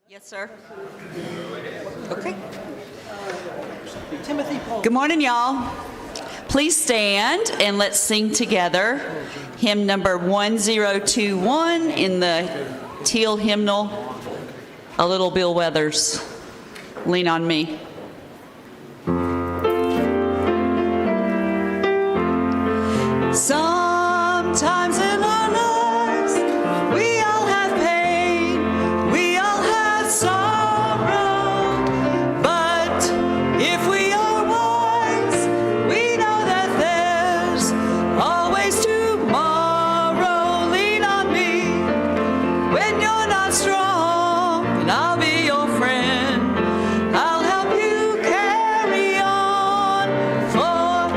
Yes, sir. Okay. Good morning, y'all. Please stand and let's sing together hymn number 1021 in the teal hymnal, A Little Bill Weathers, Lean on Me. Sometimes in our lives, we all have pain, we all have sorrow, but if we are wise, we know that there's always tomorrow. Lean on me when you're not strong, and I'll be your friend. I'll help you carry on, for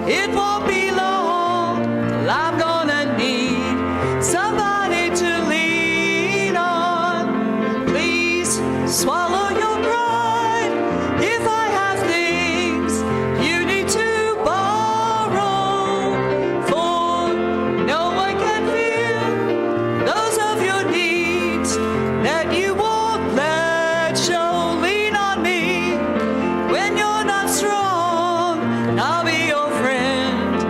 it won't be long till I'm gonna need somebody to lean on. Please swallow your pride if I have things you need to borrow, for no one can feel those of your needs that you won't let show. Lean on me when you're not strong, and I'll be your friend.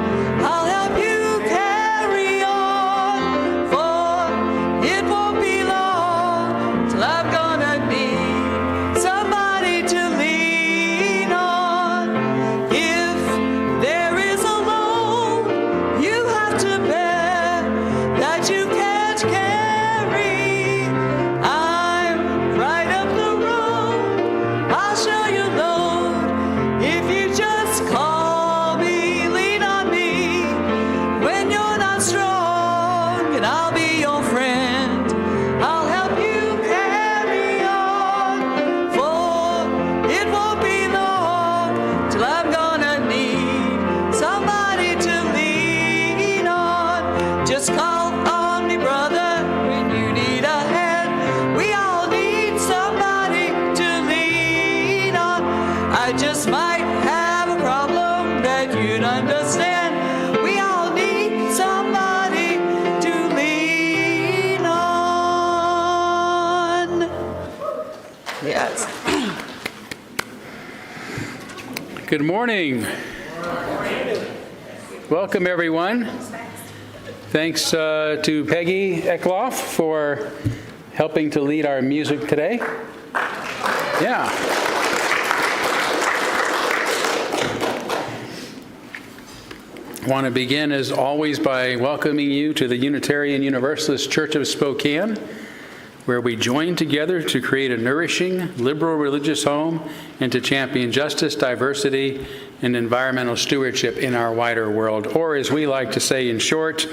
I'll help you carry on, for it won't be long till I'm gonna need somebody to lean on. If there is a load you have to bear that you can't carry, I'm right up the road. I'll show you load if you just call me. Lean on me when you're not strong, and I'll be your friend. I'll help you carry on, for it won't be long till I'm gonna need somebody to lean on. Just call on me, brother, when you need a hand. We all need somebody to lean on. I just might have a problem that you'd understand. We all need somebody to lean on. Yes. Good morning. Welcome, everyone. Thanks to Peggy Eckloff for helping to lead our music today. Yeah. I want to begin, as always, by welcoming you to the Unitarian Universalist Church of Spokane, where we join together to create a nourishing, liberal religious home and to champion justice, diversity, and environmental stewardship in our wider world. Or, as we like to say in short,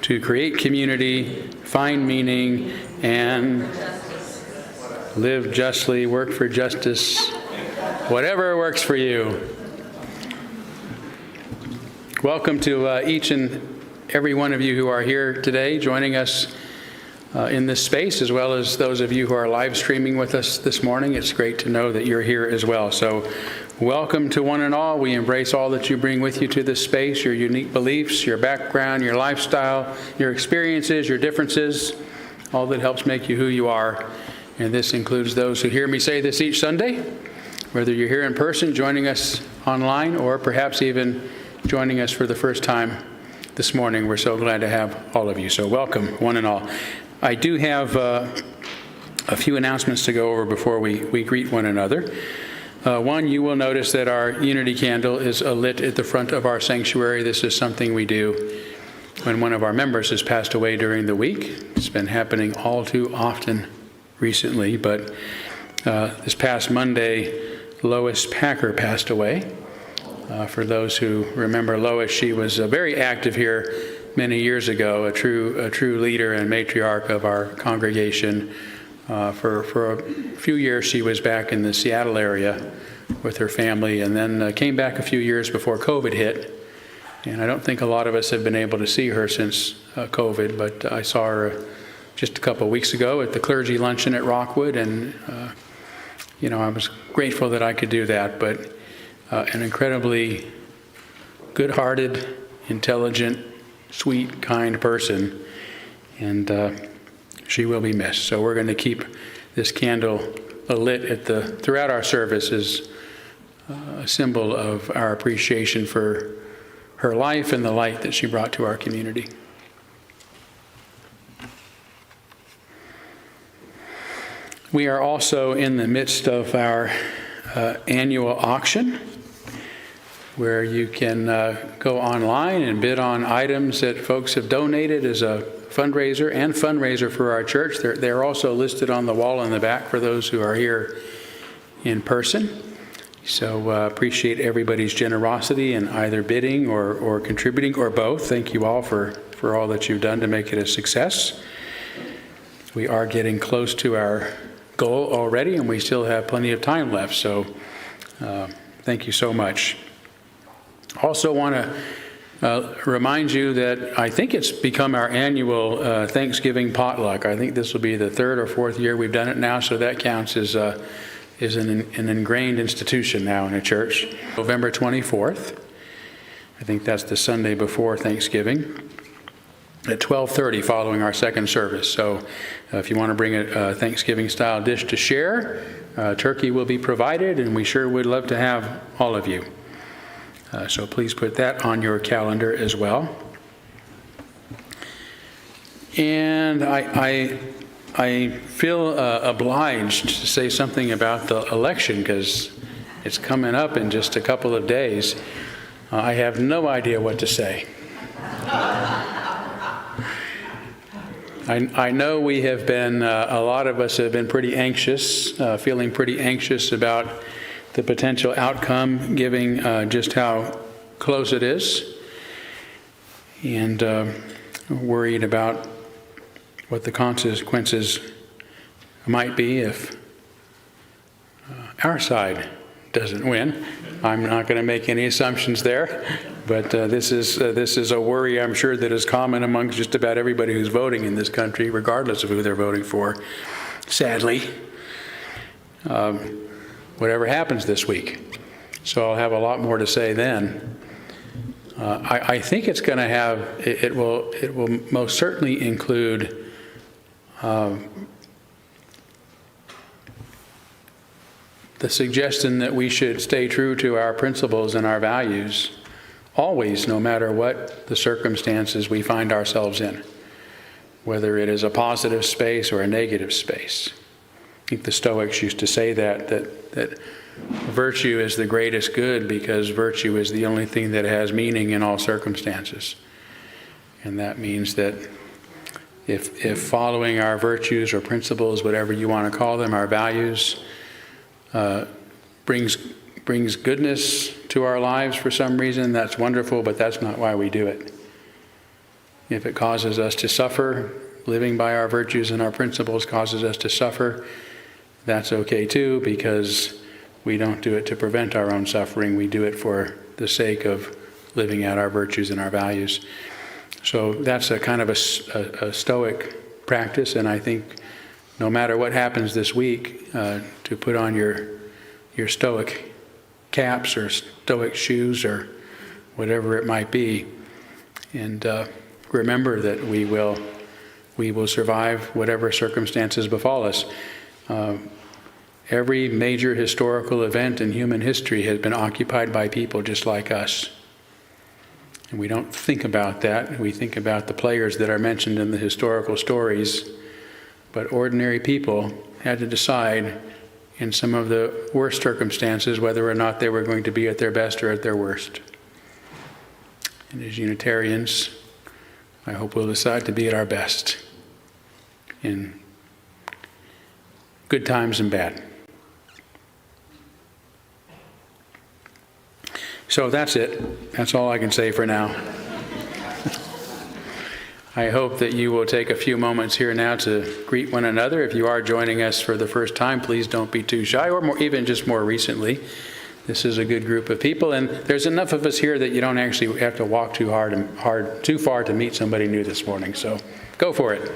to create community, find meaning, and live justly, work for justice, whatever works for you. Welcome to each and every one of you who are here today joining us in this space, as well as those of you who are live streaming with us this morning. It's great to know that you're here as well. So welcome to one and all. We embrace all that you bring with you to this space, your unique beliefs, your background, your lifestyle, your experiences, your differences, all that helps make you who you are. And this includes those who hear me say this each Sunday, whether you're here in person, joining us online, or perhaps even joining us for the first time this morning. We're so glad to have all of you. So welcome, one and all. I do have a few announcements to go over before we greet one another. One, you will notice that our unity candle is lit at the front of our sanctuary. This is something we do when one of our members has passed away during the week. It's been happening all too often recently, but this past Monday, Lois Packer passed away. For those who remember Lois, she was very active here many years ago, a true leader and matriarch of our congregation. For a few years, she was back in the Seattle area with her family, and then came back a few years before COVID hit. And I don't think a lot of us have been able to see her since COVID, but I saw her just a couple of weeks ago at the clergy luncheon at Rockwood, and I was grateful that I could do that. But an incredibly good-hearted, intelligent, sweet, kind person, and she will be missed. So we're going to keep this candle lit throughout our service is a symbol of our appreciation for her life and the light that she brought to our community. We are also in the midst of our annual auction, where you can go online and bid on items that folks have donated as a fundraiser for our church. They're also listed on the wall in the back for those who are here in person. So appreciate everybody's generosity in either bidding or contributing or both. Thank you all for all that you've done to make it a success. We are getting close to our goal already, and we still have plenty of time left. So thank you so much. Also want to remind you that I think it's become our annual Thanksgiving potluck. I think this will be the third or fourth year we've done it now, so that counts as an ingrained institution now in a church. November 24th, I think that's the Sunday before Thanksgiving, at 12:30 following our second service. So if you want to bring a Thanksgiving-style dish to share, turkey will be provided, and we sure would love to have all of you. So please put that on your calendar as well. And I feel obliged to say something about the election because it's coming up in just a couple of days. I have no idea what to say. I know we have been, a lot of us have been pretty anxious, feeling pretty anxious about the potential outcome, given just how close it is, and worried about what the consequences might be if our side doesn't win. I'm not going to make any assumptions there, but this is a worry I'm sure that is common amongst just about everybody who's voting in this country, regardless of who they're voting for, sadly. Whatever happens this week. So I'll have a lot more to say then. I think it's going to have, it will most certainly include the suggestion that we should stay true to our principles and our values always, no matter what the circumstances we find ourselves in, whether it is a positive space or a negative space. I think the Stoics used to say that virtue is the greatest good because virtue is the only thing that has meaning in all circumstances. And that means that if following our virtues or principles, whatever you want to call them, our values, brings goodness to our lives for some reason, that's wonderful, but that's not why we do it. If it causes us to suffer, living by our virtues and our principles causes us to suffer, that's okay too, because we don't do it to prevent our own suffering. We do it for the sake of living out our virtues and our values. So that's a kind of a Stoic practice, and I think no matter what happens this week, to put on your Stoic caps or Stoic shoes or whatever it might be, and remember that we will survive whatever circumstances befall us. Every major historical event in human history has been occupied by people just like us. And we don't think about that. We think about the players that are mentioned in the historical stories. But ordinary people had to decide in some of the worst circumstances whether or not they were going to be at their best or at their worst. And as Unitarians, I hope we'll decide to be at our best in good times and bad. So that's it. That's all I can say for now. I hope that you will take a few moments here now to greet one another. If you are joining us for the first time, please don't be too shy, or even just more recently. This is a good group of people, and there's enough of us here that you don't actually have to walk too far to meet somebody new this morning. So go for it.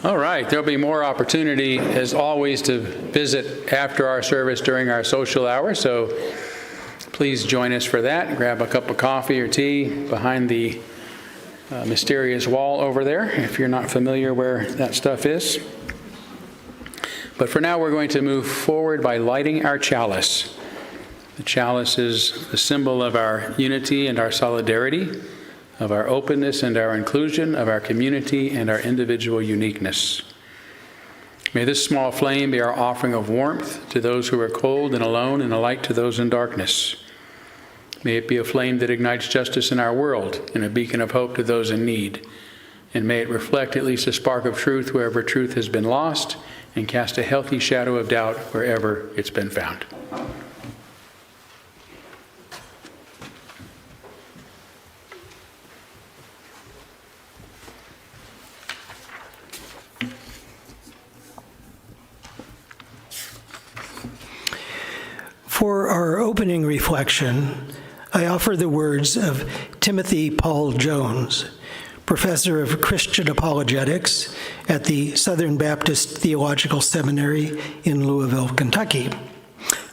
All right, there'll be more opportunity, as always, to visit after our service during our social hour, so please join us for that. Grab a cup of coffee or tea behind the mysterious wall over there, if you're not familiar where that stuff is. But for now, we're going to move forward by lighting our chalice. The chalice is the symbol of our unity and our solidarity, of our openness and our inclusion, of our community and our individual uniqueness. May this small flame be our offering of warmth to those who are cold and alone, and a light to those in darkness. May it be a flame that ignites justice in our world and a beacon of hope to those in need. And may it reflect at least a spark of truth wherever truth has been lost, and cast a healthy shadow of doubt wherever it's been found. For our opening reflection, I offer the words of Timothy Paul Jones, professor of Christian apologetics at the Southern Baptist Theological Seminary in Louisville, Kentucky,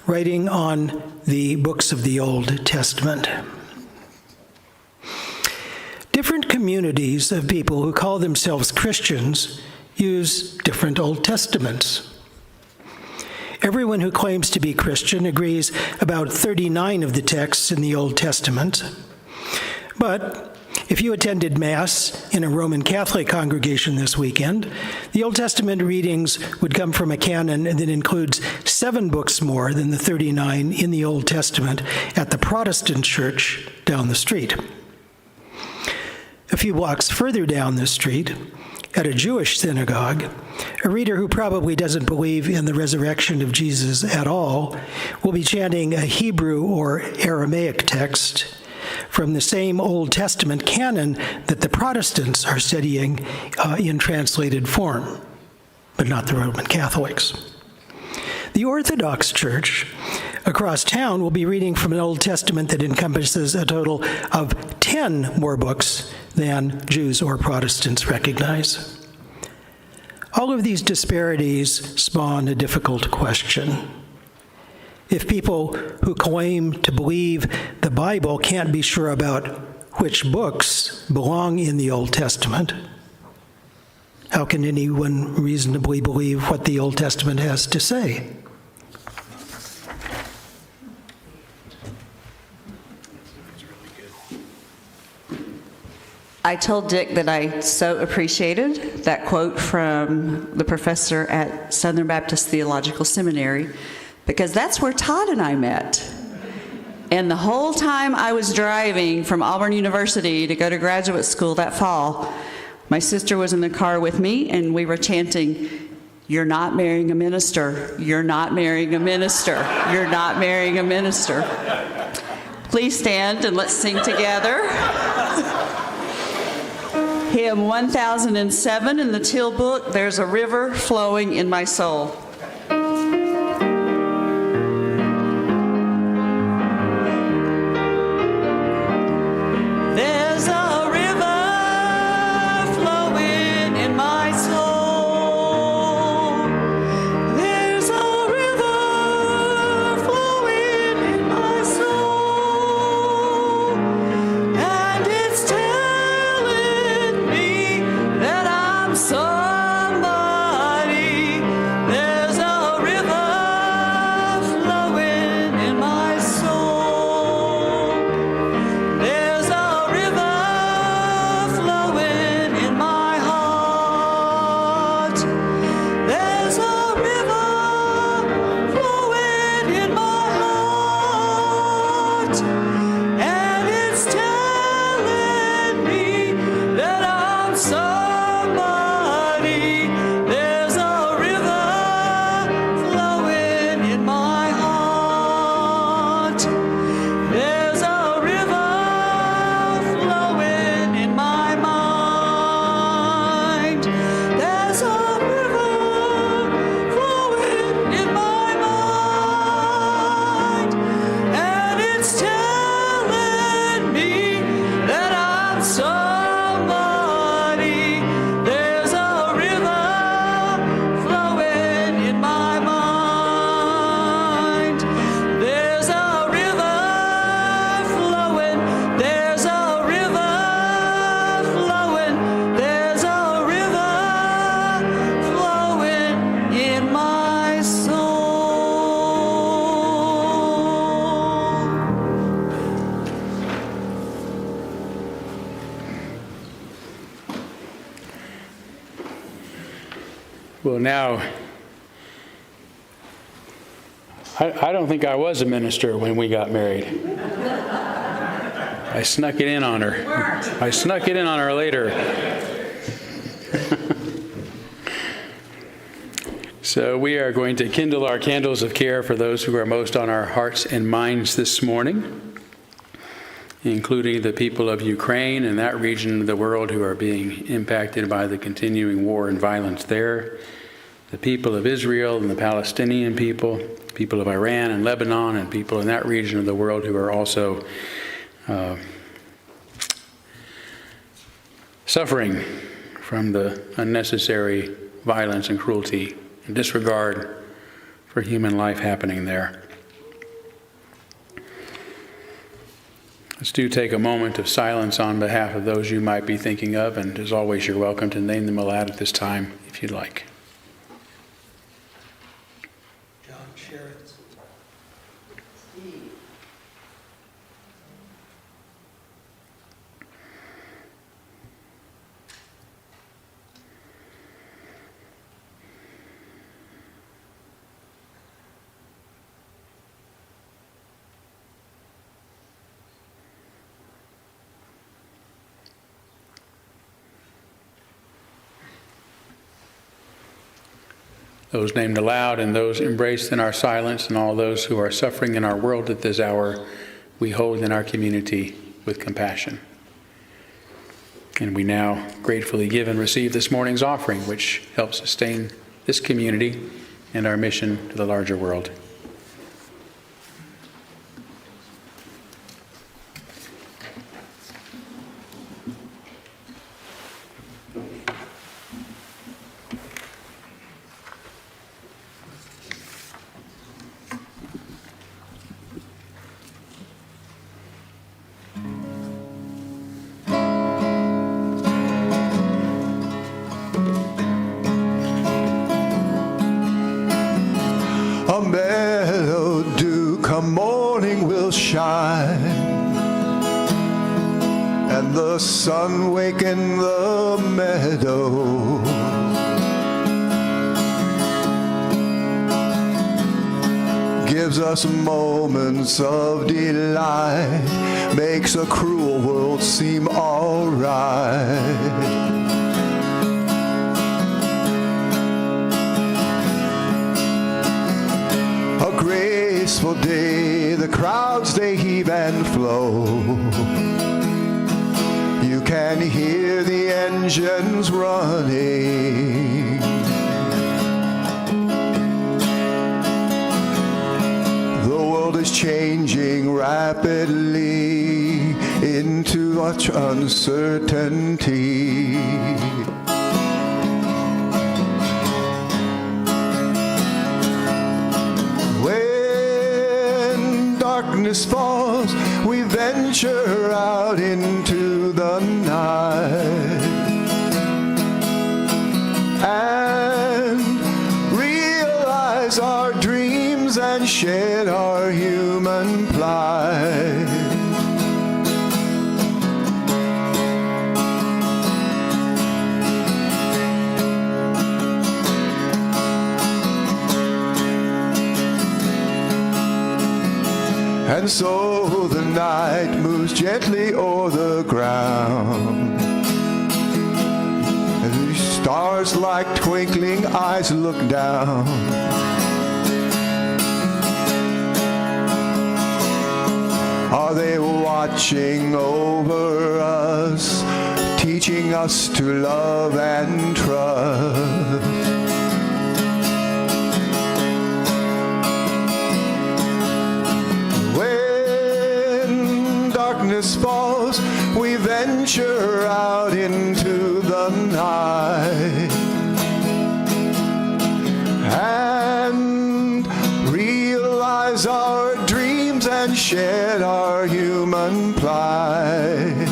writing on the books of the Old Testament. Different communities of people who call themselves Christians use different Old Testaments. Everyone who claims to be Christian agrees about 39 of the texts in the Old Testament. But if you attended Mass in a Roman Catholic congregation this weekend, the Old Testament readings would come from a canon that includes 7 books more than the 39 in the Old Testament at the Protestant church down the street. A few blocks further down the street, at a Jewish synagogue, a reader who probably doesn't believe in the resurrection of Jesus at all will be chanting a Hebrew or Aramaic text from the same Old Testament canon that the Protestants are studying in translated form, but not the Roman Catholics. The Orthodox Church across town will be reading from an Old Testament that encompasses a total of 10 more books than Jews or Protestants recognize. All of these disparities spawn a difficult question. If people who claim to believe the Bible can't be sure about which books belong in the Old Testament, how can anyone reasonably believe what the Old Testament has to say? I told Dick that I so appreciated that quote from the professor at Southern Baptist Theological Seminary, because that's where Todd and I met. And the whole time I was driving from Auburn University to go to graduate school that fall, my sister was in the car with me, and we were chanting, "You're not marrying a minister. You're not marrying a minister. You're not marrying a minister." Please stand and let's sing together. Hymn 1007 in the Teal Book, "There's a River Flowing in My Soul." There's a river flowing in my soul. There's a river flowing in my soul. And it's telling me that I'm somebody. There's Well, now, I don't think I was a minister when we got married. I snuck it in on her. I snuck it in on her later. So we are going to kindle our candles of care for those who are most on our hearts and minds this morning, including the people of Ukraine and that region of the world who are being impacted by the continuing war and violence there, the people of Israel and the Palestinian people, people of Iran and Lebanon, and people in that region of the world who are also suffering from the unnecessary violence and cruelty and disregard for human life happening there. Let's do take a moment of silence on behalf of those you might be thinking of, and as always, you're welcome to name them aloud at this time if you'd like. John Sherritt's. Steve. Those named aloud and those embraced in our silence, and all those who are suffering in our world at this hour, we hold in our community with compassion. And we now gratefully give and receive this morning's offering, which helps sustain this community and our mission to the larger world. A mellow dew come morning will shine, and the sun waken the meadow. Gives us moments of delight, makes a cruel world seem alright. A graceful day, the crowds they heave and flow. You can hear the engines running. The world is changing rapidly into much uncertainty. Darkness falls, we venture out into the night and realize our dreams and shed our human plight. And so the night moves gently o'er the ground, and the stars like twinkling eyes look down. Are they watching over us, teaching us to love and trust? Darkness falls, we venture out into the night and realize our dreams and shed our human plight.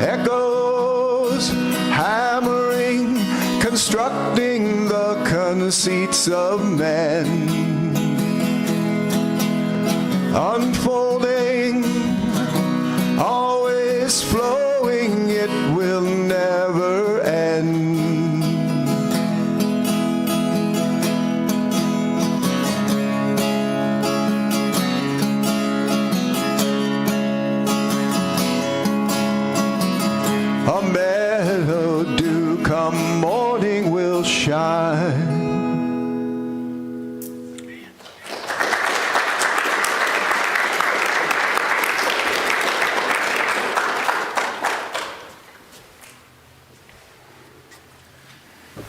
Echoes hammering, constructing the conceits of men. Unfolding, always flowing, it will never end. a meadow dew come morning will shine.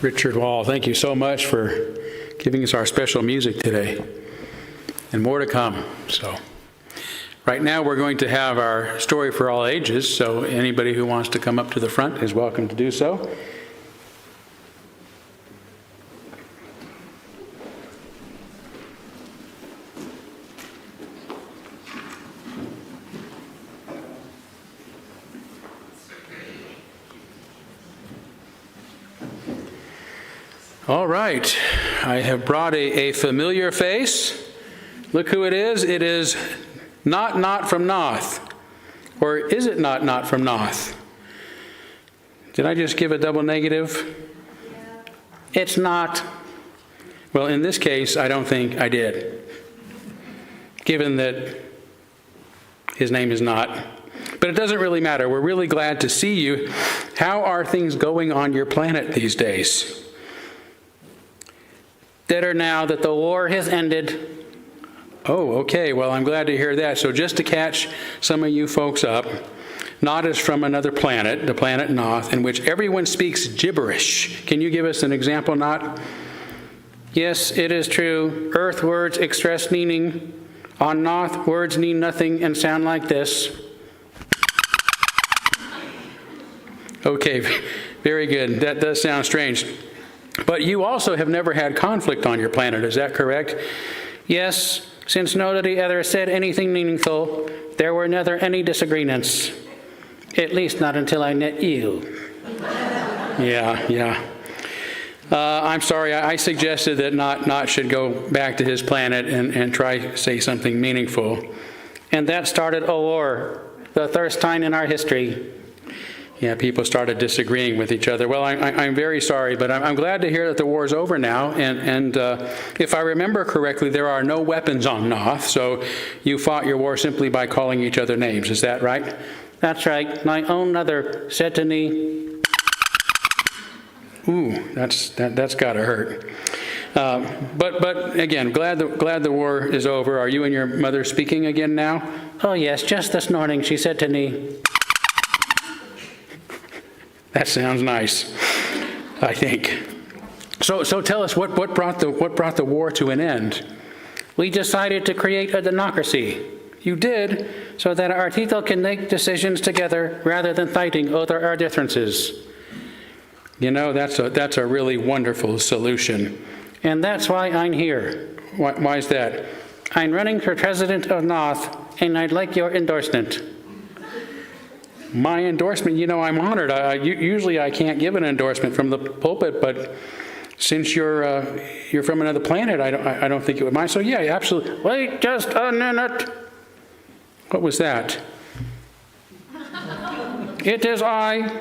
Richard Wall, thank you so much for giving us our special music today, and more to come. So, right now we're going to have our story for all ages, so anybody who wants to come up to the front is welcome to do so. All right, I have brought a familiar face. Look who it is. It is not from Noth. Or is it not from Noth? Did I just give a double negative? Yeah. It's not. Well, in this case, I don't think I did, given that his name is not. But it doesn't really matter. We're really glad to see you. How are things going on your planet these days? Better now that the war has ended. Oh, okay. Well, I'm glad to hear that. So just to catch some of you folks up, Noth is from another planet, the planet Noth, in which everyone speaks gibberish. Can you give us an example, Noth? Yes, it is true. Earth words express meaning. On Noth, words mean nothing and sound like this. Okay, very good. That does sound strange. But you also have never had conflict on your planet, is that correct? Yes, since nobody ever said anything meaningful, there were never any disagreements. At least not until I met you. Yeah. I'm sorry, I suggested that Noth should go back to his planet and try to say something meaningful. And that started a war, the first time in our history. Yeah, people started disagreeing with each other. Well, I'm very sorry, but I'm glad to hear that the war's over now. And if I remember correctly, there are no weapons on Noth, so you fought your war simply by calling each other names. Is that right? That's right. My own mother said to me, "Ooh, that's got to hurt." But again, glad the war is over. Are you and your mother speaking again now? Oh yes, just this morning she said to me. That sounds nice, I think. So tell us, what brought the war to an end? We decided to create a democracy. You did, so that our people can make decisions together rather than fighting over our differences. You know, that's a really wonderful solution. And that's why I'm here. Why is that? I'm running for president of Noth, and I'd like your endorsement. My endorsement, you know, I'm honored. Usually I can't give an endorsement from the pulpit, but since you're from another planet, I don't think it would mind. So yeah, absolutely. Wait just a minute. What was that? It is I,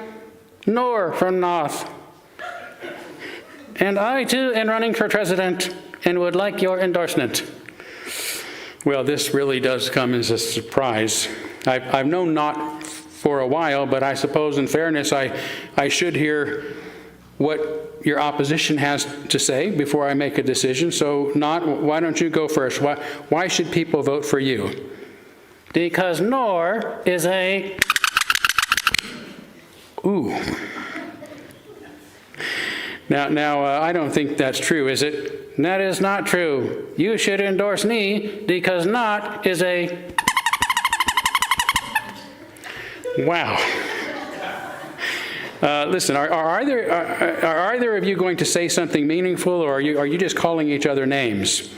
Nor from Noth. And I too am running for president and would like your endorsement. Well, this really does come as a surprise. I've known Noth for a while, but I suppose in fairness I should hear what your opposition has to say before I make a decision. So Noth, why don't you go first? Why should people vote for you? Because Nor is a... Ooh. Now I don't think that's true, is it? That is not true. You should endorse me because Noth is a... Wow. Listen, are either of you going to say something meaningful, or are you just calling each other names?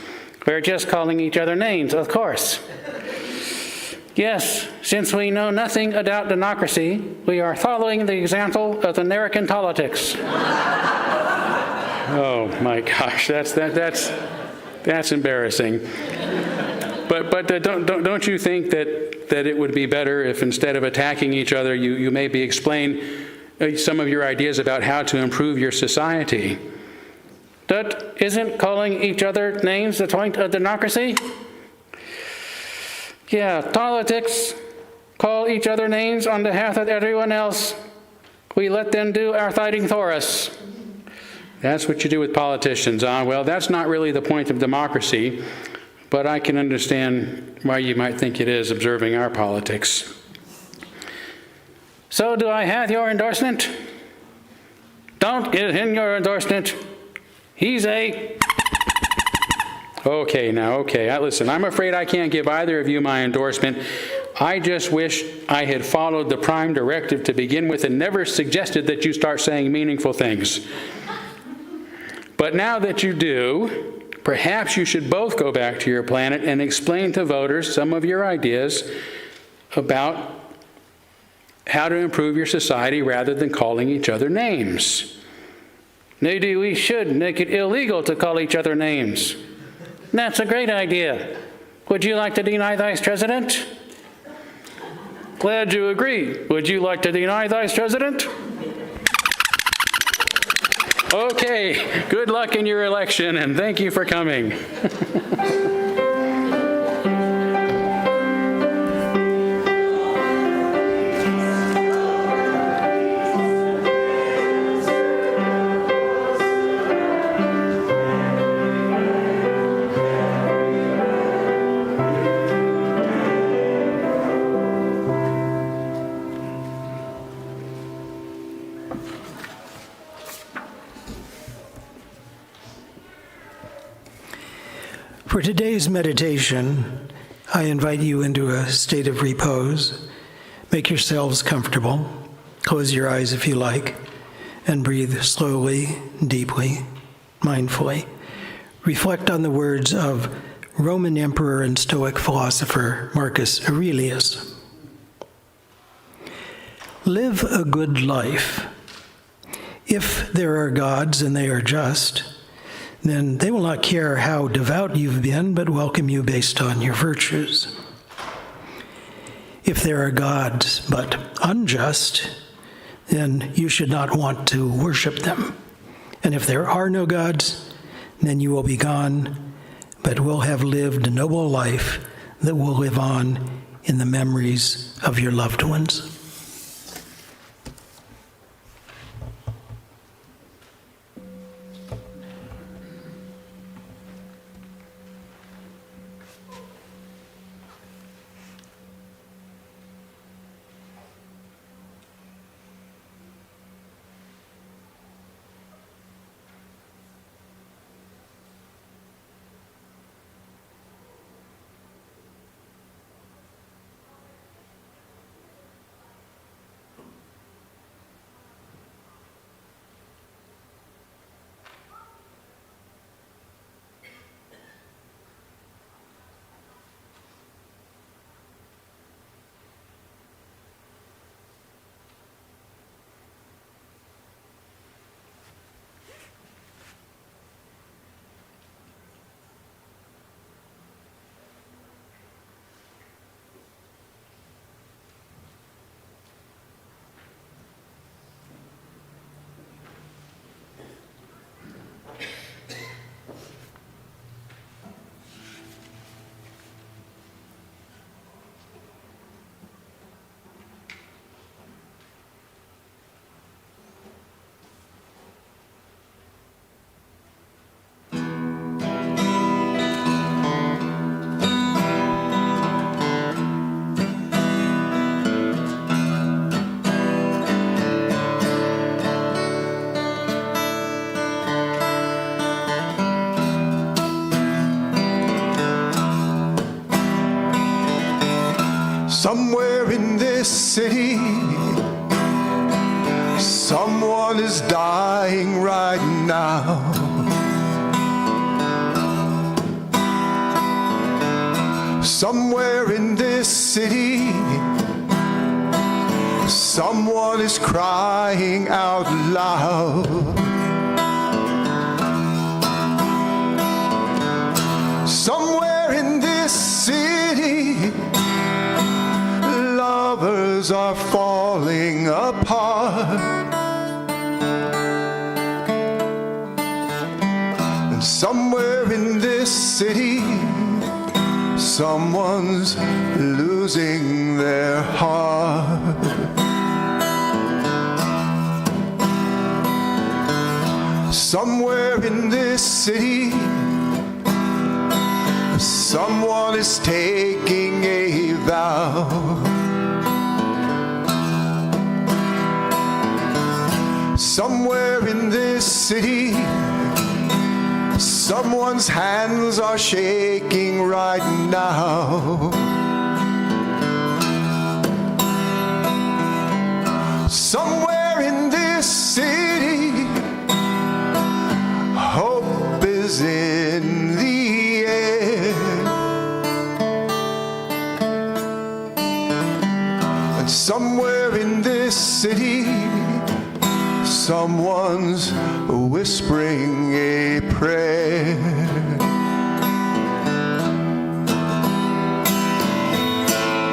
We're just calling each other names, of course. Yes, since we know nothing about democracy, we are following the example of American politics. Oh my gosh, that's embarrassing. But don't you think that it would be better if instead of attacking each other, you maybe explain some of your ideas about how to improve your society? That isn't calling each other names the point of democracy? Yeah, politics call each other names on behalf of everyone else. We let them do our fighting for us. That's what you do with politicians. Well, that's not really the point of democracy, but I can understand why you might think it is, observing our politics. So do I have your endorsement? Don't give him your endorsement. He's a... Okay, now, okay. Listen, I'm afraid I can't give either of you my endorsement. I just wish I had followed the prime directive to begin with and never suggested that you start saying meaningful things. But now that you do, perhaps you should both go back to your planet and explain to voters some of your ideas about how to improve your society rather than calling each other names. Maybe we should make it illegal to call each other names. That's a great idea. Would you like to deny Vice President? Glad you agree. Would you like to deny Vice President? Okay, good luck in your election, and thank you for coming. For today's meditation, I invite you into a state of repose. Make yourselves comfortable. Close your eyes if you like, and breathe slowly, deeply, mindfully. Reflect on the words of Roman emperor and Stoic philosopher Marcus Aurelius. Live a good life. If there are gods and they are just, then they will not care how devout you've been, but welcome you based on your virtues. If there are gods but unjust, then you should not want to worship them. And if there are no gods, then you will be gone, but will have lived a noble life that will live on in the memories of your loved ones. Somewhere in this city, someone is dying right now. Somewhere in this city, someone is crying out loud. Somewhere in this city, lovers are falling apart. And somewhere in this city, someone's losing their heart. city, someone's hands are shaking right now. Somewhere in this city, hope is in the air. And somewhere in this city, someone's whispering a prayer.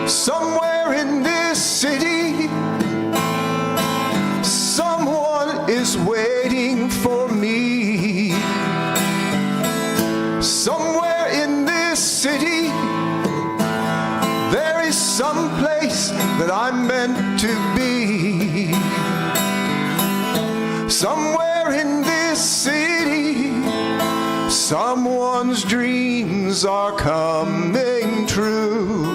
Somewhere in this city, someone is waiting for me. Somewhere in this city, there is some place that I'm meant to be. Somewhere in this city, someone's dreams are coming true.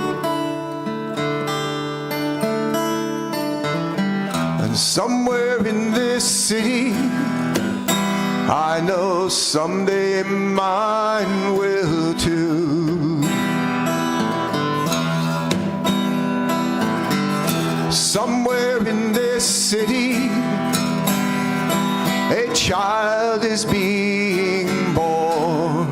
And somewhere in this city, I know someday mine will too. Somewhere in this city, a child is being born.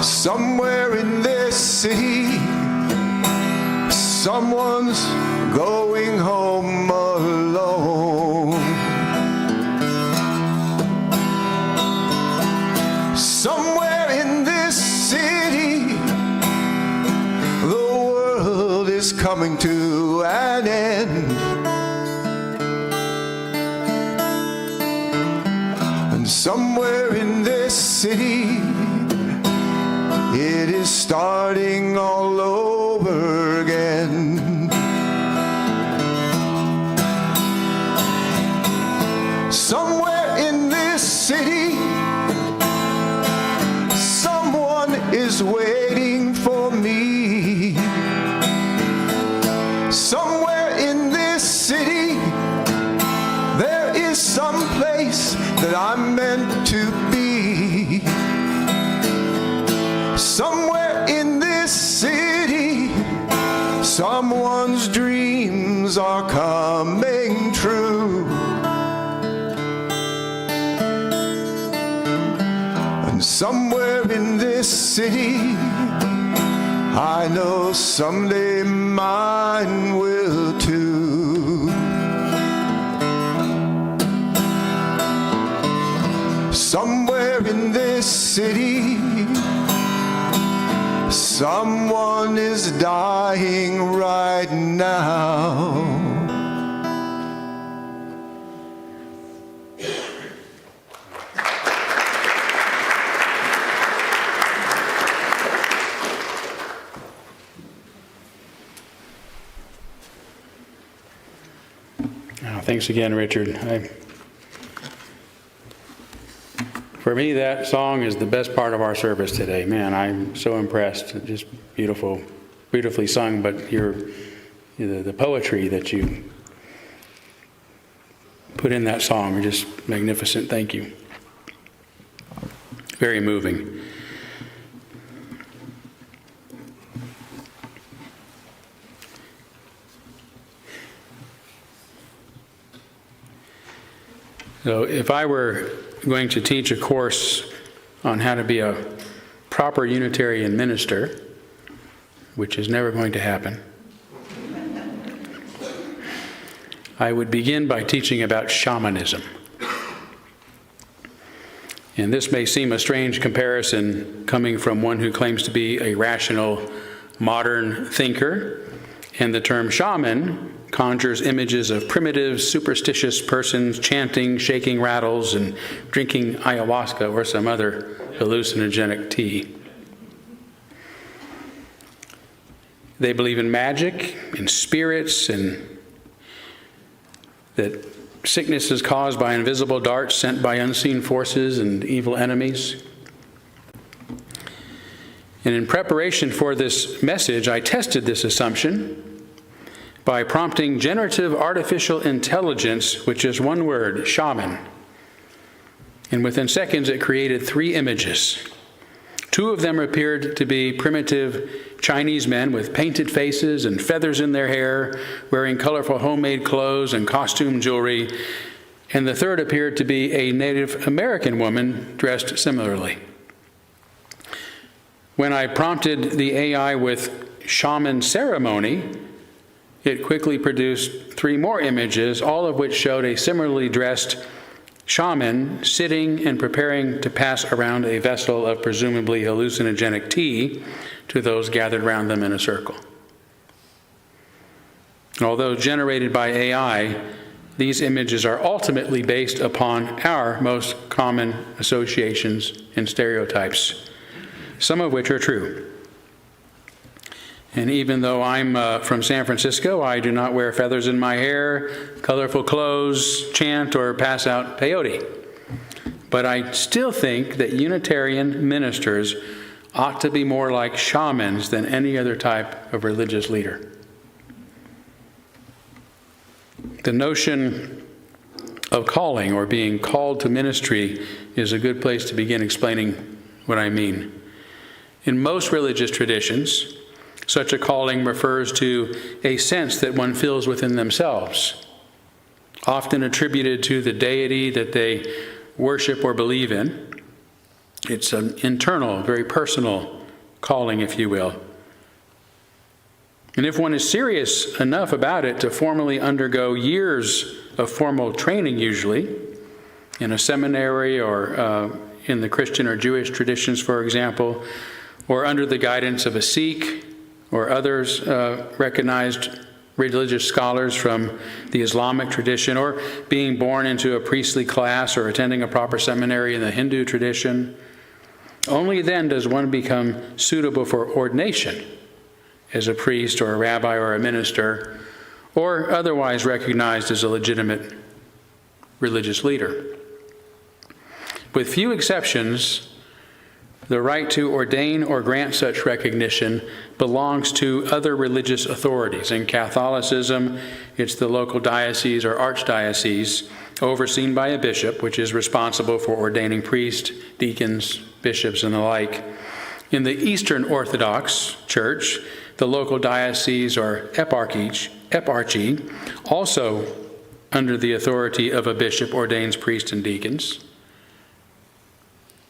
Somewhere in this city, someone's going home alone. Somewhere in this city, the world is coming to an end. And somewhere in this city, it is starting all over again. Somewhere in this city, someone is waiting for me. Somewhere in this city, there is some place that I'm meant to be. Somewhere in this city, someone's dreams are coming true. And somewhere in this city, I know someday mine will too. Somewhere in this city, someone is dying right now. Thanks again, Richard. For me, that song is the best part of our service today. Man, I'm so impressed. Just beautiful, beautifully sung, but the poetry that you put in that song are just magnificent. Thank you. Very moving. So if I were going to teach a course on how to be a proper Unitarian minister, which is never going to happen, I would begin by teaching about shamanism. And this may seem a strange comparison coming from one who claims to be a rational, modern thinker, and the term shaman conjures images of primitive, superstitious persons chanting, shaking rattles, and drinking ayahuasca or some other hallucinogenic tea. They believe in magic, in spirits, and that sickness is caused by invisible darts sent by unseen forces and evil enemies. And in preparation for this message, I tested this assumption by prompting generative artificial intelligence, which is one word, shaman. And within seconds, it created 3 images. 2 of them appeared to be primitive Chinese men with painted faces and feathers in their hair, wearing colorful homemade clothes and costume jewelry. And the 3rd appeared to be a Native American woman dressed similarly. When I prompted the AI with shaman ceremony, it quickly produced 3 more images, all of which showed a similarly dressed shaman sitting and preparing to pass around a vessel of presumably hallucinogenic tea to those gathered around them in a circle. Although generated by AI, these images are ultimately based upon our most common associations and stereotypes, some of which are true. And even though I'm from San Francisco, I do not wear feathers in my hair, colorful clothes, chant, or pass out peyote. But I still think that Unitarian ministers ought to be more like shamans than any other type of religious leader. The notion of calling or being called to ministry is a good place to begin explaining what I mean. In most religious traditions, such a calling refers to a sense that one feels within themselves, often attributed to the deity that they worship or believe in. It's an internal, very personal calling, if you will. And if one is serious enough about it to formally undergo years of formal training, usually in a seminary or in the Christian or Jewish traditions, for example, or under the guidance of a Sikh or others recognized religious scholars from the Islamic tradition, or being born into a priestly class or attending a proper seminary in the Hindu tradition, only then does one become suitable for ordination as a priest or a rabbi or a minister, or otherwise recognized as a legitimate religious leader. With few exceptions, the right to ordain or grant such recognition belongs to other religious authorities. In Catholicism, it's the local diocese or archdiocese, overseen by a bishop, which is responsible for ordaining priests, deacons, bishops, and the like. In the Eastern Orthodox Church, the local diocese or eparchy, also under the authority of a bishop, ordains priests and deacons.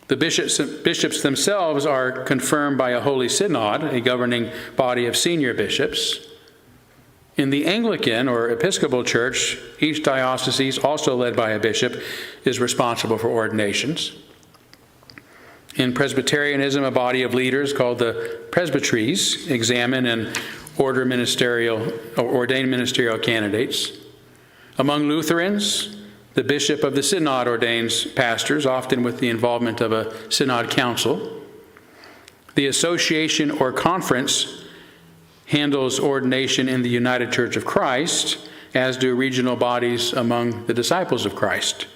The bishops themselves are confirmed by a holy synod, a governing body of senior bishops. In the Anglican or Episcopal Church, each diocese, also led by a bishop, is responsible for ordinations. In Presbyterianism, a body of leaders called the presbyteries examine and ordain ministerial candidates. Among Lutherans, the bishop of the synod ordains pastors, often with the involvement of a synod council. The association or conference handles ordination in the United Church of Christ, as do regional bodies among the disciples of Christ.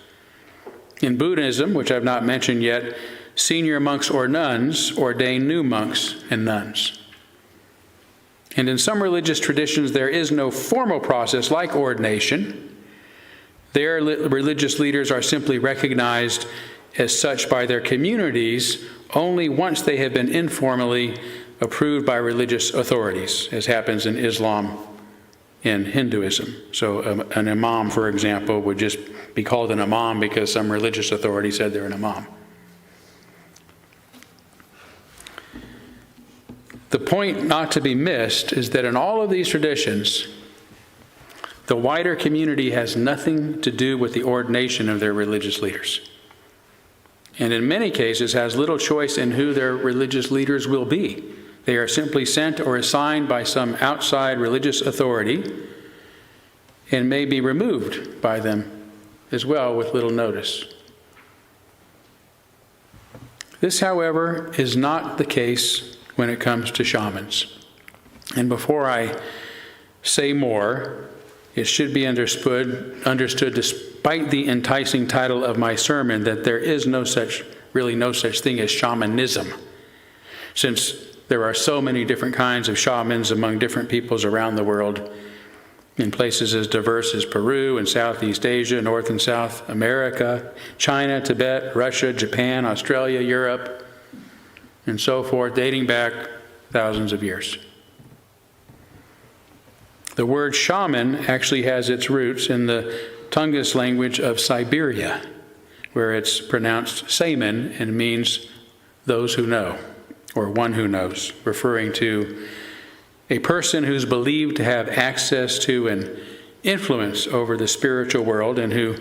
In Buddhism, which I've not mentioned yet, senior monks or nuns ordain new monks and nuns. And in some religious traditions, there is no formal process like ordination. Their religious leaders are simply recognized as such by their communities only once they have been informally approved by religious authorities, as happens in Islam and Hinduism. So an imam, for example, would just be called an imam because some religious authority said they're an imam. The point not to be missed is that in all of these traditions, the wider community has nothing to do with the ordination of their religious leaders, and in many cases has little choice in who their religious leaders will be. They are simply sent or assigned by some outside religious authority and may be removed by them as well with little notice. This, however, is not the case when it comes to shamans. And before I say more, it should be understood, despite the enticing title of my sermon, that there is no such thing as shamanism, since there are so many different kinds of shamans among different peoples around the world. in places as diverse as Peru and Southeast Asia, North and South America, China, Tibet, Russia, Japan, Australia, Europe, and so forth, dating back thousands of years. The word shaman actually has its roots in the Tungus language of Siberia, where it's pronounced saman and means those who know, or one who knows, referring to a person who's believed to have access to and influence over the spiritual world and who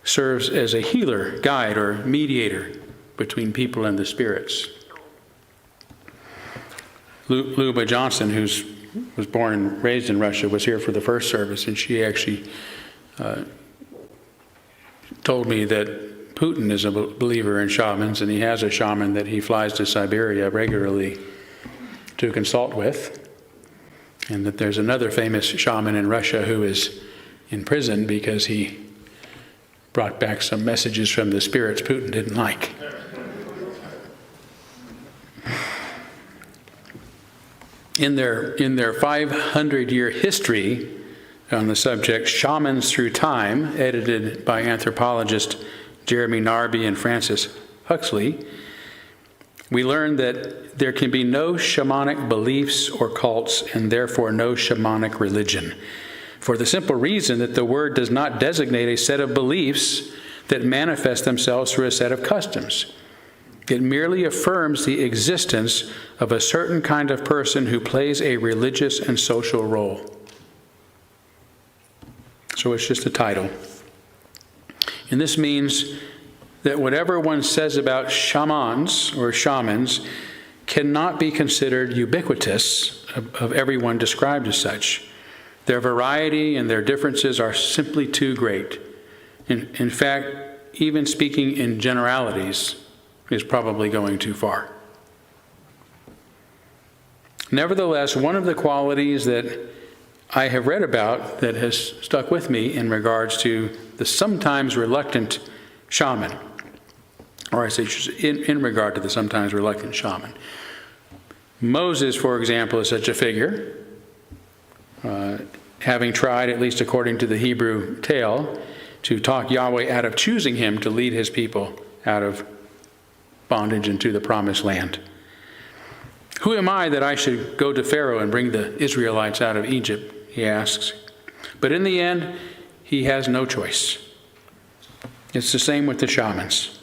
serves as a healer, guide, or mediator between people and the spirits. Luba Johnson, who was born and raised in Russia, was here for the first service, and she actually told me that Putin is a believer in shamans, and he has a shaman that he flies to Siberia regularly to consult with, and that there's another famous shaman in Russia who is in prison because he brought back some messages from the spirits Putin didn't like. In their 500-year history on the subject, Shamans Through Time, edited by anthropologist Jeremy Narby and Francis Huxley, we learned that there can be no shamanic beliefs or cults and therefore no shamanic religion, for the simple reason that the word does not designate a set of beliefs that manifest themselves through a set of customs. It merely affirms the existence of a certain kind of person who plays a religious and social role. So it's just a title. And this means that whatever one says about shamans or shamans cannot be considered ubiquitous of everyone described as such. Their variety and their differences are simply too great. In fact, even speaking in generalities is probably going too far. Nevertheless, one of the qualities that I have read about that has stuck with me in regards to the sometimes reluctant shaman, or I say in regard to the sometimes reluctant shaman. Moses, for example, is such a figure, having tried, at least according to the Hebrew tale, to talk Yahweh out of choosing him to lead his people out of bondage into the promised land. Who am I that I should go to Pharaoh and bring the Israelites out of Egypt, he asks. But in the end, he has no choice. It's the same with the shamans.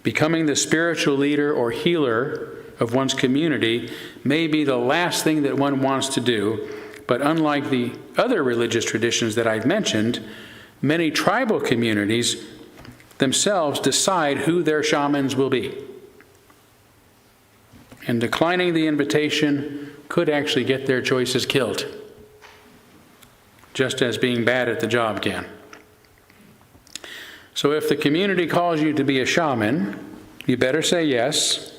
Becoming the spiritual leader or healer of one's community may be the last thing that one wants to do, but unlike the other religious traditions that I've mentioned, many tribal communities themselves decide who their shamans will be. And declining the invitation could actually get their choices killed, just as being bad at the job can. So if the community calls you to be a shaman, you better say yes,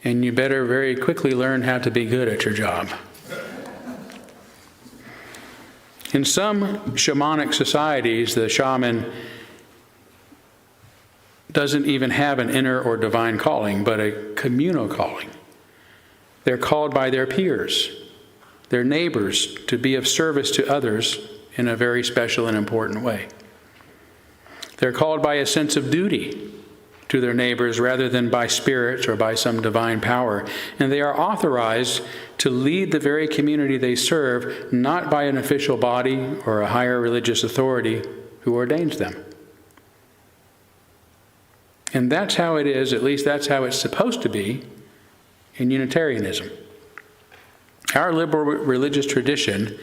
and you better very quickly learn how to be good at your job. In some shamanic societies, the shaman doesn't even have an inner or divine calling, but a communal calling. They're called by their peers, their neighbors, to be of service to others in a very special and important way. They're called by a sense of duty to their neighbors rather than by spirits or by some divine power. And they are authorized to lead the very community they serve, not by an official body or a higher religious authority who ordains them. And that's how it is, at least that's how it's supposed to be in Unitarianism. Our liberal religious tradition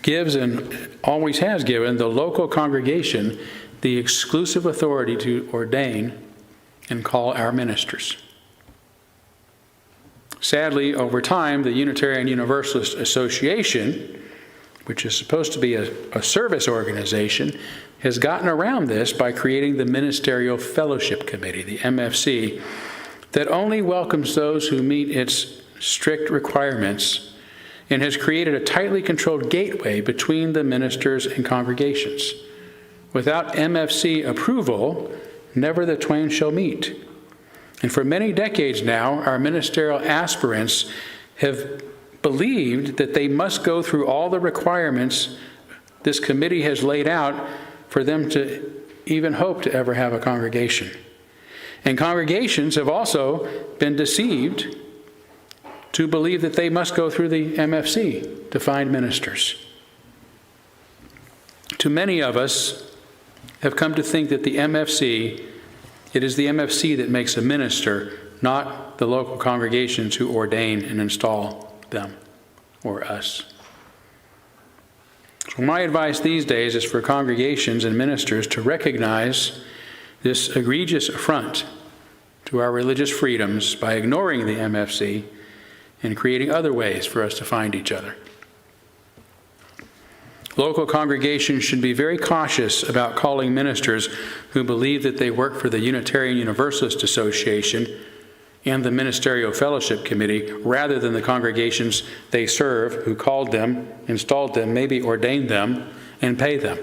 gives and always has given the local congregation the exclusive authority to ordain and call our ministers. Sadly, over time, the Unitarian Universalist Association, which is supposed to be a service organization, has gotten around this by creating the Ministerial Fellowship Committee, the MFC, that only welcomes those who meet its strict requirements and has created a tightly controlled gateway between the ministers and congregations. Without MFC approval, never the twain shall meet. And for many decades now, our ministerial aspirants have believed that they must go through all the requirements this committee has laid out for them to even hope to ever have a congregation. And congregations have also been deceived to believe that they must go through the MFC to find ministers. Too many of us have come to think that it is the MFC that makes a minister, not the local congregations who ordain and install them or us. So my advice these days is for congregations and ministers to recognize this egregious affront to our religious freedoms by ignoring the MFC and creating other ways for us to find each other. Local congregations should be very cautious about calling ministers who believe that they work for the Unitarian Universalist Association and the Ministerial Fellowship Committee rather than the congregations they serve, who called them, installed them, maybe ordained them, and pay them.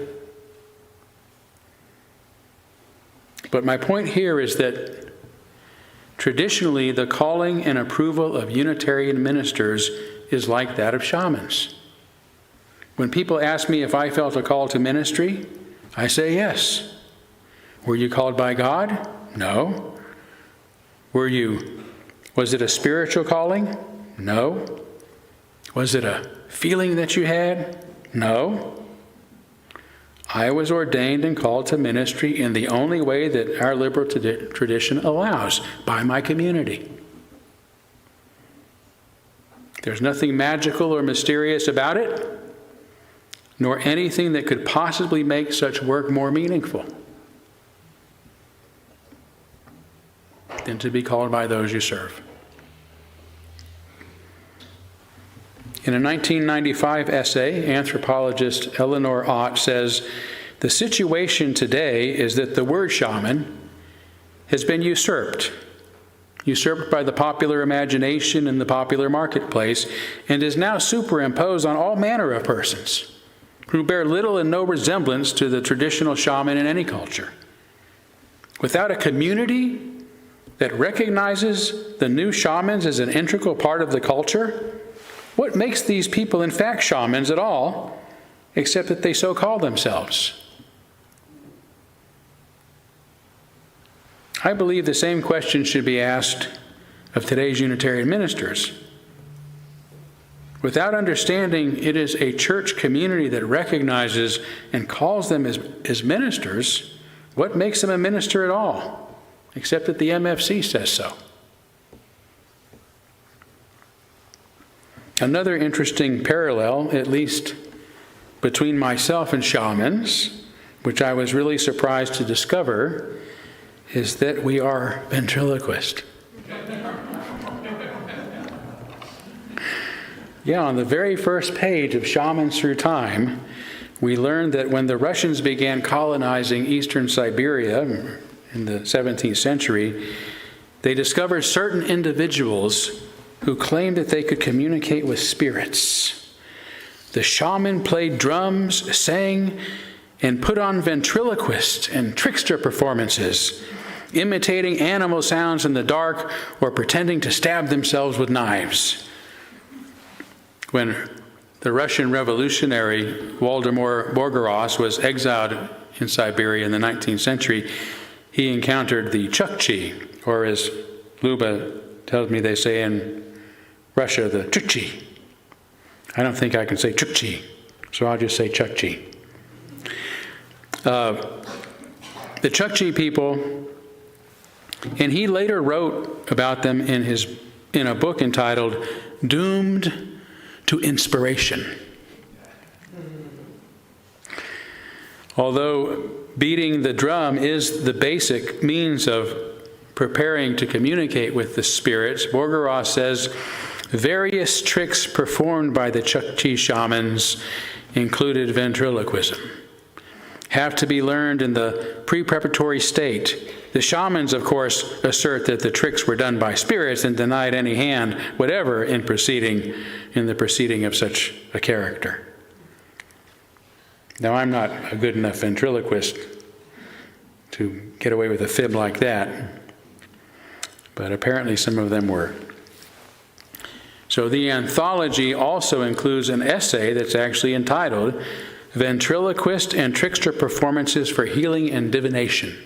But my point here is that traditionally the calling and approval of Unitarian ministers is like that of shamans. When people ask me if I felt a call to ministry, I say yes. Were you called by God? No. Was it a spiritual calling? No. Was it a feeling that you had? No. I was ordained and called to ministry in the only way that our liberal tradition allows, by my community. There's nothing magical or mysterious about it, nor anything that could possibly make such work more meaningful than to be called by those you serve. In a 1995 essay, anthropologist Eleanor Ott says, "The situation today is that the word shaman has been usurped by the popular imagination and the popular marketplace, and is now superimposed on all manner of persons who bear little and no resemblance to the traditional shaman in any culture. Without a community that recognizes the new shamans as an integral part of the culture, what makes these people in fact shamans at all, except that they so call themselves?" I believe the same question should be asked of today's Unitarian ministers. Without understanding it is a church community that recognizes and calls them as ministers, what makes them a minister at all, except that the MFC says so? Another interesting parallel, at least between myself and shamans, which I was really surprised to discover, is that we are ventriloquists. Yeah, on the very first page of Shamans Through Time, we learned that when the Russians began colonizing eastern Siberia in the 17th century, they discovered certain individuals who claimed that they could communicate with spirits. The shaman played drums, sang, and put on ventriloquist and trickster performances, imitating animal sounds in the dark or pretending to stab themselves with knives. When the Russian revolutionary Waldemar Borgeros was exiled in Siberia in the 19th century, he encountered the Chukchi, or as Luba tells me they say in Russia, the Chukchi. I don't think I can say Chukchi, so I'll just say Chukchi. The Chukchi people, and he later wrote about them in a book entitled Doomed to Inspiration. Although beating the drum is the basic means of preparing to communicate with the spirits, Borgeros says various tricks performed by the Chukchi shamans included ventriloquism. Have to be learned in the pre-preparatory state. The shamans, of course, assert that the tricks were done by spirits and denied any hand, whatever, in the proceeding of such a character. Now, I'm not a good enough ventriloquist to get away with a fib like that, but apparently some of them were. So the anthology also includes an essay that's actually entitled Ventriloquist and Trickster Performances for Healing and Divination.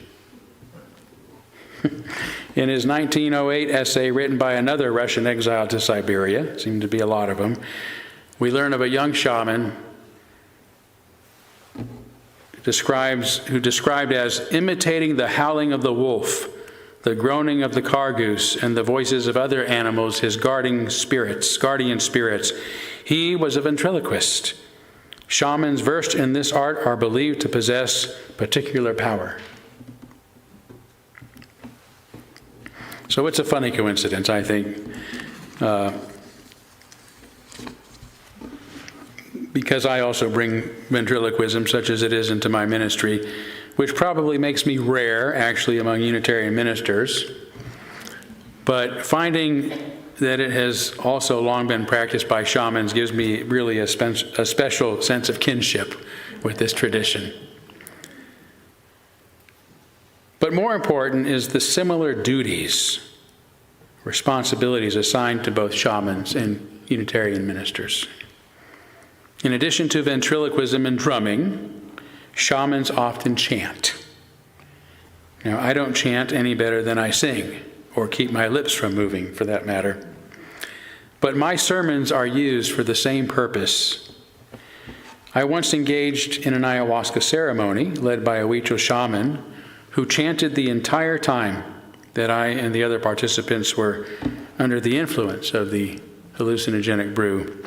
In his 1908 essay written by another Russian exile to Siberia, seem to be a lot of them, we learn of a young shaman who described as imitating the howling of the wolf, the groaning of the cargoose, and the voices of other animals, his guardian spirits. He was a ventriloquist. Shamans versed in this art are believed to possess particular power. So it's a funny coincidence, I think, because I also bring ventriloquism, such as it is, into my ministry, which probably makes me rare, actually, among Unitarian ministers. But finding that it has also long been practiced by shamans gives me really a special sense of kinship with this tradition. But more important is the similar duties, responsibilities assigned to both shamans and Unitarian ministers. In addition to ventriloquism and drumming, shamans often chant. Now, I don't chant any better than I sing, or keep my lips from moving, for that matter. But my sermons are used for the same purpose. I once engaged in an ayahuasca ceremony led by a Huichol shaman who chanted the entire time that I and the other participants were under the influence of the hallucinogenic brew.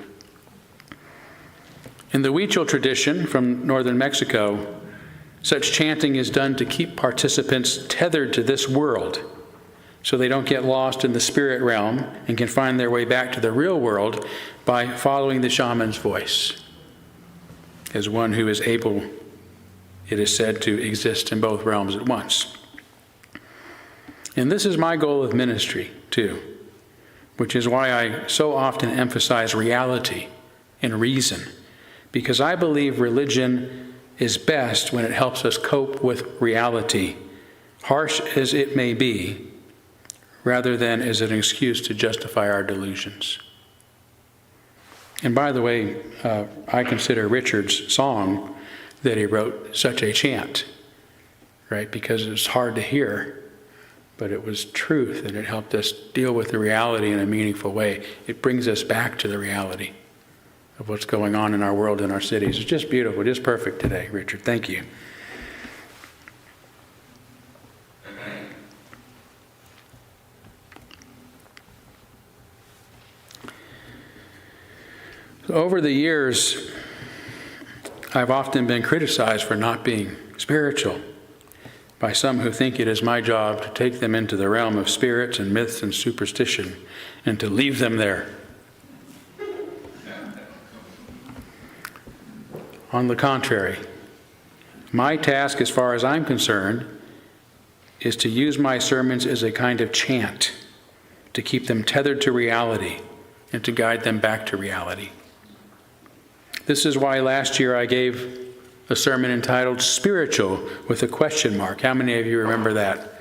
In the Huichol tradition from northern Mexico, such chanting is done to keep participants tethered to this world so they don't get lost in the spirit realm and can find their way back to the real world by following the shaman's voice as one who is able, it is said, to exist in both realms at once. And this is my goal of ministry, too, which is why I so often emphasize reality and reason, because I believe religion is best when it helps us cope with reality, harsh as it may be, rather than as an excuse to justify our delusions. And by the way, I consider Richard's song that he wrote such a chant, right? Because it's hard to hear, but it was truth, and it helped us deal with the reality in a meaningful way. It brings us back to the reality of what's going on in our world and our cities. It's just beautiful, just perfect today, Richard. Thank you. Over the years, I've often been criticized for not being spiritual by some who think it is my job to take them into the realm of spirits and myths and superstition and to leave them there. On the contrary, my task, as far as I'm concerned, is to use my sermons as a kind of chant to keep them tethered to reality and to guide them back to reality. This is why last year I gave a sermon entitled Spiritual with a question mark. How many of you remember that?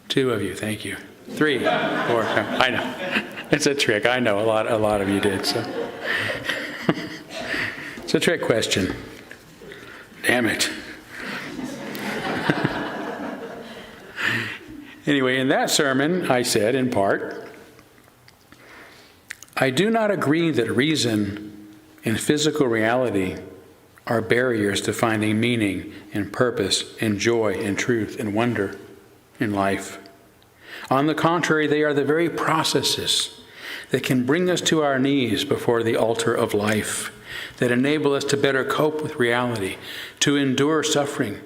2 of you, thank you. 3, 4, I know. It's a trick. I know a lot of you did. So it's a trick question. Damn it. Anyway, in that sermon, I said, in part, I do not agree that reason and physical reality are barriers to finding meaning and purpose and joy and truth and wonder in life. On the contrary, they are the very processes that can bring us to our knees before the altar of life, that enable us to better cope with reality, to endure suffering,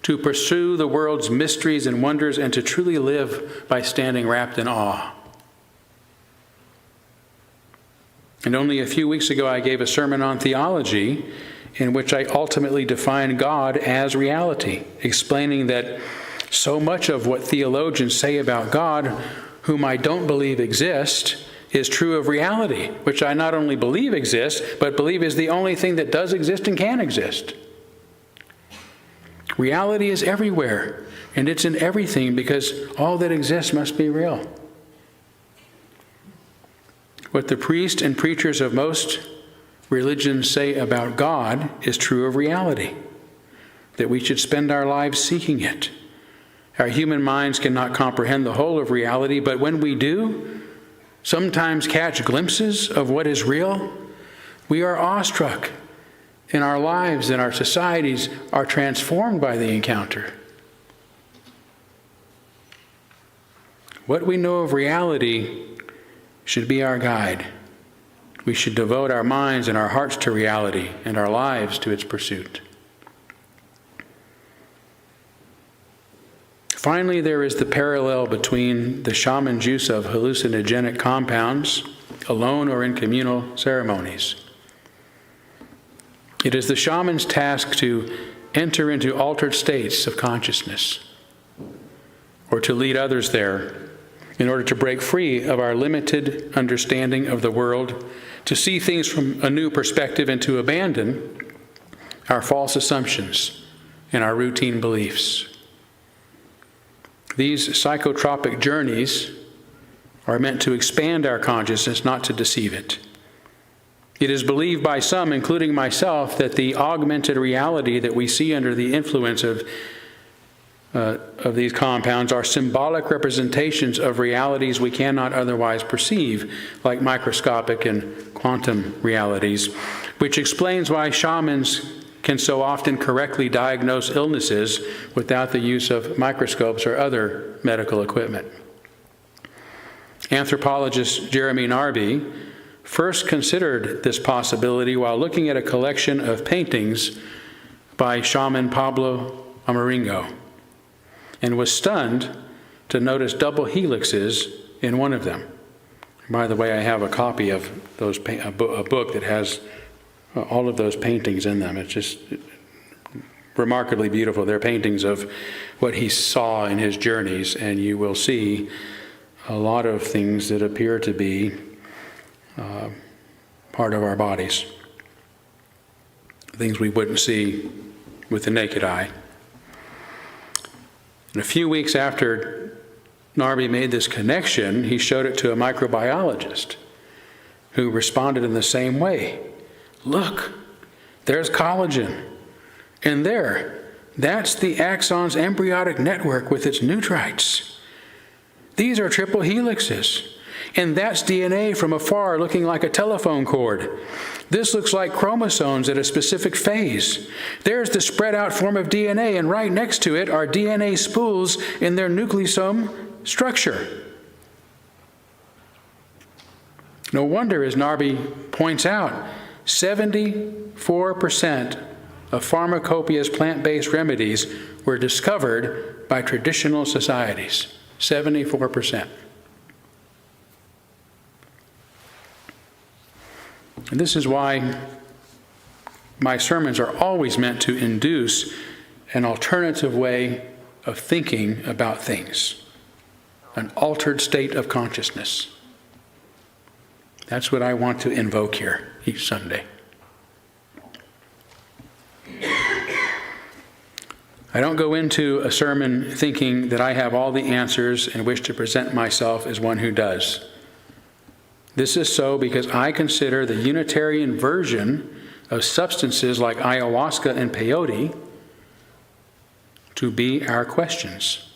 to pursue the world's mysteries and wonders, and to truly live by standing wrapped in awe. And only a few weeks ago, I gave a sermon on theology in which I ultimately defined God as reality, explaining that so much of what theologians say about God, whom I don't believe exist, is true of reality, which I not only believe exists, but believe is the only thing that does exist and can exist. Reality is everywhere, and it's in everything because all that exists must be real. What the priests and preachers of most religions say about God is true of reality, that we should spend our lives seeking it. Our human minds cannot comprehend the whole of reality, but when we do sometimes catch glimpses of what is real, we are awestruck, and our lives and our societies are transformed by the encounter. What we know of reality should be our guide. We should devote our minds and our hearts to reality and our lives to its pursuit. Finally, there is the parallel between the shaman's use of hallucinogenic compounds, alone or in communal ceremonies. It is the shaman's task to enter into altered states of consciousness, or to lead others there, in order to break free of our limited understanding of the world, to see things from a new perspective, and to abandon our false assumptions and our routine beliefs. These psychotropic journeys are meant to expand our consciousness, not to deceive it. It is believed by some, including myself, that the augmented reality that we see under the influence of these compounds are symbolic representations of realities we cannot otherwise perceive, like microscopic and quantum realities, which explains why shamans can so often correctly diagnose illnesses without the use of microscopes or other medical equipment. Anthropologist Jeremy Narby first considered this possibility while looking at a collection of paintings by shaman Pablo Amaringo, and was stunned to notice double helixes in one of them. By the way, I have a copy of those a book that has all of those paintings in them. It's just remarkably beautiful. They're paintings of what he saw in his journeys, and you will see a lot of things that appear to be part of our bodies, things we wouldn't see with the naked eye. And a few weeks after Narby made this connection, he showed it to a microbiologist who responded in the same way. Look, there's collagen. And that's the axon's embryonic network with its nutrites. These are triple helixes. And that's DNA from afar looking like a telephone cord. This looks like chromosomes at a specific phase. There's the spread out form of DNA, and right next to it are DNA spools in their nucleosome structure. No wonder, as Narby points out, 74% of pharmacopoeia's plant-based remedies were discovered by traditional societies. 74%. And this is why my sermons are always meant to induce an alternative way of thinking about things, an altered state of consciousness. That's what I want to invoke here each Sunday. I don't go into a sermon thinking that I have all the answers and wish to present myself as one who does. This is so because I consider the Unitarian version of substances like ayahuasca and peyote to be our questions.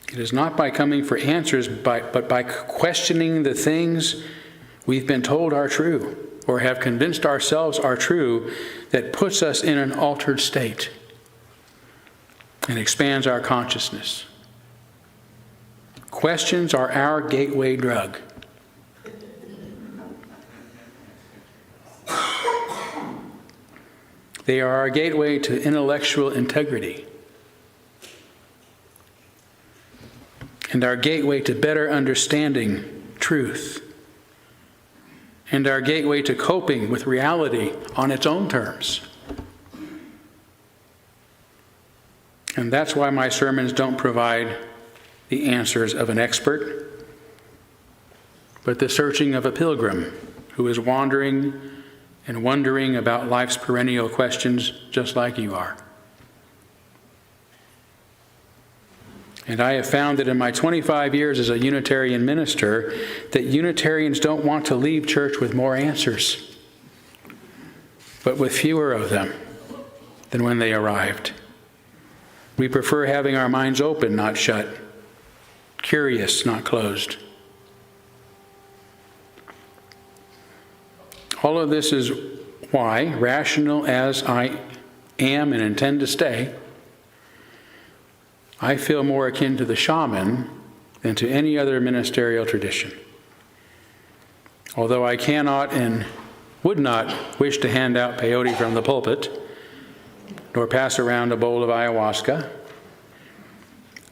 It is not by coming for answers, but by questioning the things we've been told are true or have convinced ourselves are true that puts us in an altered state and expands our consciousness. Questions are our gateway drug. They are our gateway to intellectual integrity and our gateway to better understanding truth and our gateway to coping with reality on its own terms. And that's why my sermons don't provide the answers of an expert, but the searching of a pilgrim who is wandering and wondering about life's perennial questions just like you are. And I have found that in my 25 years as a Unitarian minister, that Unitarians don't want to leave church with more answers, but with fewer of them than when they arrived. We prefer having our minds open, not shut, curious, not closed. All of this is why, rational as I am and intend to stay, I feel more akin to the shaman than to any other ministerial tradition. Although I cannot and would not wish to hand out peyote from the pulpit, nor pass around a bowl of ayahuasca,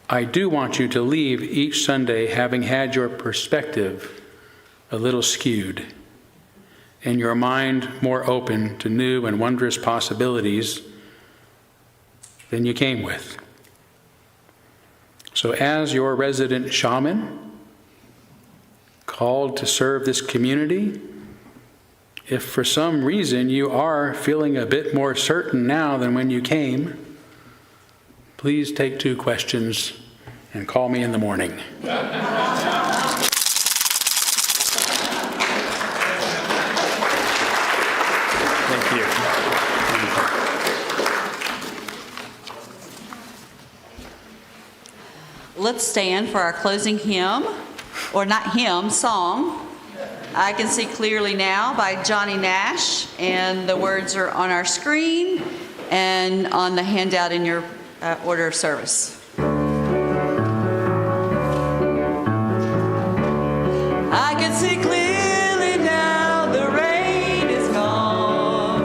I do want you to leave each Sunday having had your perspective a little skewed and your mind more open to new and wondrous possibilities than you came with. So as your resident shaman, called to serve this community, if for some reason you are feeling a bit more certain now than when you came, please take 2 questions and call me in the morning. Thank you. Let's stand for our closing hymn, or not hymn, song. I Can See Clearly Now by Johnny Nash, and the words are on our screen and on the handout in your order of service. I can see clearly now, the rain is gone.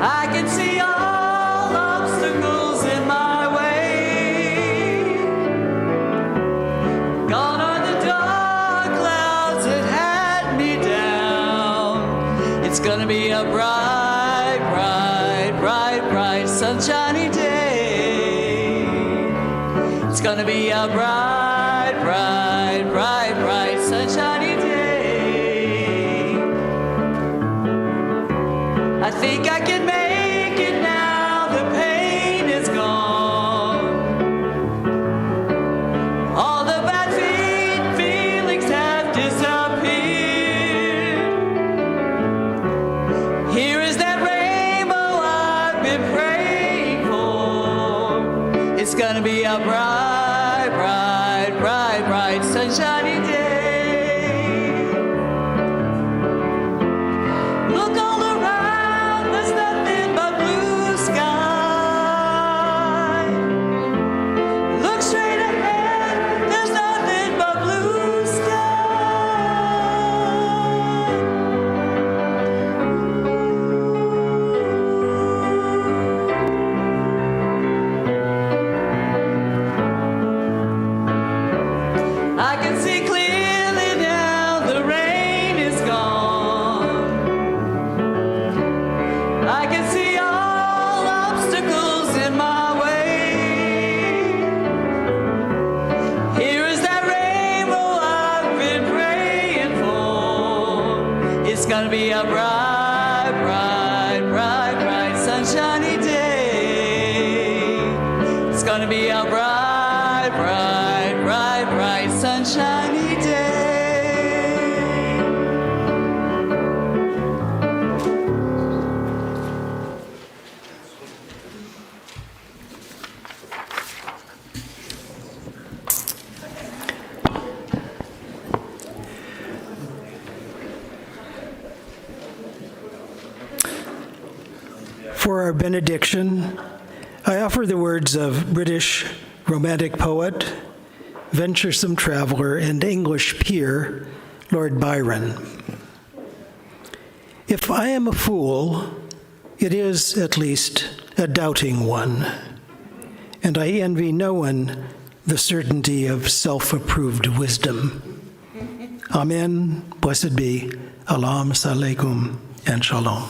I can see all obstacles in my way. Gone are the dark clouds that had me down. It's gonna be a bright, bright, bright, bright, sunshiny day. It's gonna be a bright, bright, bright, bright, sunshiny day. I think I can make it now, the pain is gone. All the bad feelings have disappeared. Here is that rainbow I've been praying for. It's gonna be a bright, bright, bright, bright, sunshiny day. Look all around, there's nothing but blue sky. Look straight ahead, there's nothing but blue sky. I can see clearly now, the rain is gone. I can see all obstacles in my way. Here is that rainbow I've been praying for. It's gonna be a bright, bright, bright, bright, sunshiny day. It's gonna be a bright, bright, bright, bright, sunshiny day. For our benediction, I offer the words of British Romantic poet, venturesome traveler, and English peer, Lord Byron. If I am a fool, it is at least a doubting one, and I envy no one the certainty of self-approved wisdom. Amen. Blessed be. Alam alaikum and shalom.